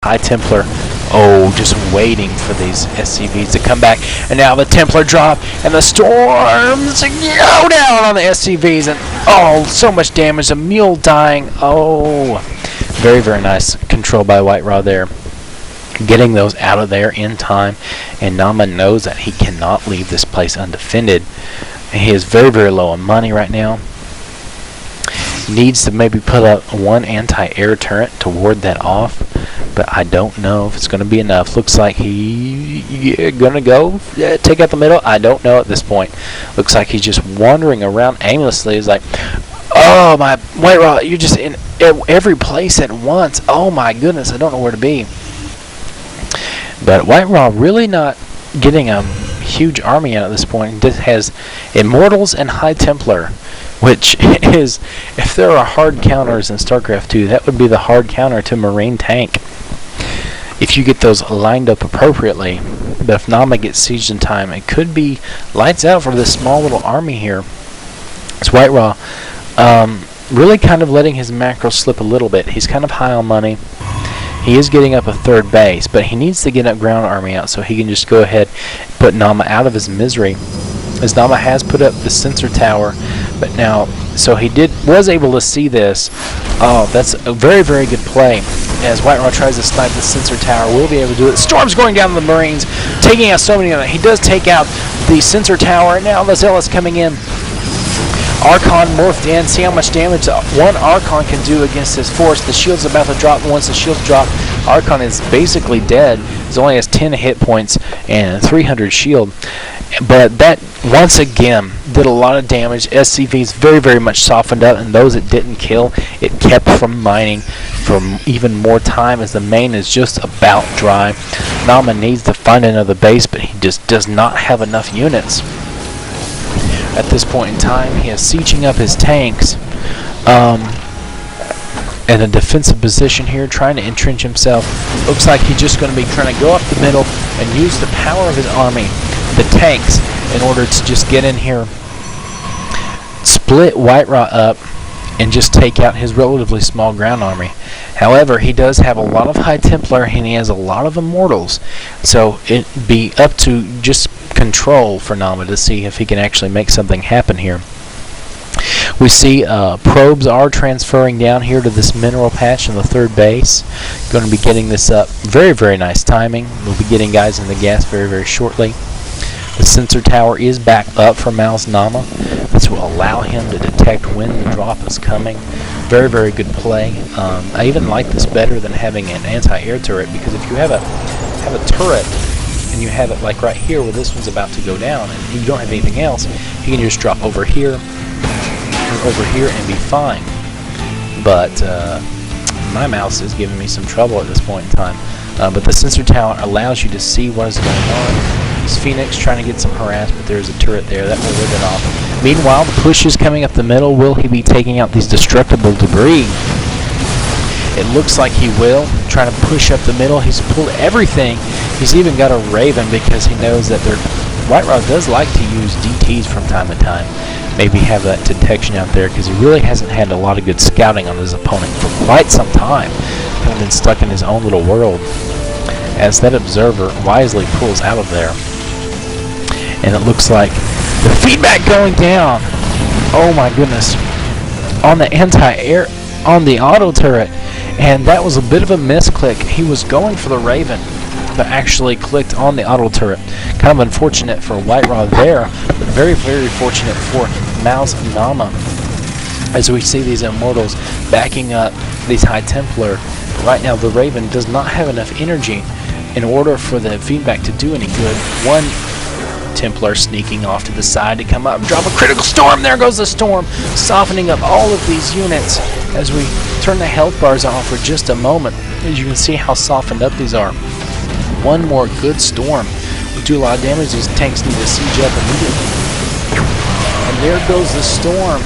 High Templar, just waiting for these SCVs to come back. And now the Templar drop, and the storms go down on the SCVs, and so much damage. A mule dying. Very, very nice control by White Raw there, getting those out of there in time. And Naama knows that he cannot leave this place undefended. He is very, very low on money right now. Needs to maybe put up one anti-air turret to ward that off, but I don't know if it's going to be enough. Looks like he's going to go take out the middle. I don't know at this point. Looks like he's just wandering around aimlessly. He's like, oh my, White Raw, you're just in every place at once. Oh my goodness, I don't know where to be. But White Raw really not getting a huge army out at this point. He just has Immortals and High Templar, which is, if there are hard counters in StarCraft 2, that would be the hard counter to Marine Tank, if you get those lined up appropriately. But if Naama gets sieged in time, it could be lights out for this small little army here. It's White Raw really kind of letting his macro slip a little bit. He's kind of high on money. He is getting up a third base, but he needs to get a ground army out so he can just go ahead and put Naama out of his misery. As Naama has put up the sensor tower, but now, so he was able to see this. That's a very, very good play. As White Raw tries to snipe the sensor tower, we'll be able to do it. Storm's going down the Marines, taking out so many of them. He does take out the sensor tower, and now the Zealous coming in. Archon morphed in. See how much damage one Archon can do against his force. The shield's about to drop. Once the shield's drop, Archon is basically dead. He only has 10 hit points and 300 shield. But that, once again, did a lot of damage. SCV's very, very much softened up, and those it didn't kill, it kept from mining for even more time, as the main is just about dry. Naama needs to find another base, but he just does not have enough units. At this point in time, he is sieging up his tanks in a defensive position here, trying to entrench himself. Looks like he's just going to be trying to go up the middle and use the power of his army, the tanks, in order to just get in here, split White Raw up, and just take out his relatively small ground army. However, he does have a lot of High Templar, and he has a lot of Immortals, so it'd be up to just control for Naama to see if he can actually make something happen here. We see probes are transferring down here to this mineral patch in the third base. Going to be getting this up. Very, very nice timing. We'll be getting guys in the gas very, very shortly. The sensor tower is back up for Mal's Naama. This will allow him to detect when the drop is coming. Very, very good play. I even like this better than having an anti-air turret, because if you have a turret and you have it like right here where this one's about to go down and you don't have anything else, you can just drop over here or over here and be fine. But my mouse is giving me some trouble at this point in time. But the sensor tower allows you to see what is going on. This Phoenix trying to get some harass, but there's a turret there that will rid it off. Meanwhile, the push is coming up the middle. Will he be taking out these destructible debris? It looks like he will. Trying to push up the middle. He's pulled everything. He's even got a Raven, because he knows that White Raw does like to use DTs from time to time. Maybe have that detection out there, because he really hasn't had a lot of good scouting on his opponent for quite some time. Kind of been stuck in his own little world. As that observer wisely pulls out of there. And it looks like the feedback going down. Oh my goodness. On the anti-air, on the auto turret. And that was a bit of a misclick. He was going for the Raven, but actually clicked on the auto turret. Kind of unfortunate for White Raw there, but very, very fortunate for Mal's Naama. As we see these Immortals backing up these High Templar. But right now the Raven does not have enough energy in order for the feedback to do any good. One Templar sneaking off to the side to come up, drop a critical storm. There goes the storm, softening up all of these units. As we turn the health bars off for just a moment, as you can see how softened up these are. One more good storm will do a lot of damage. These tanks need to siege up immediately. And there goes the storm.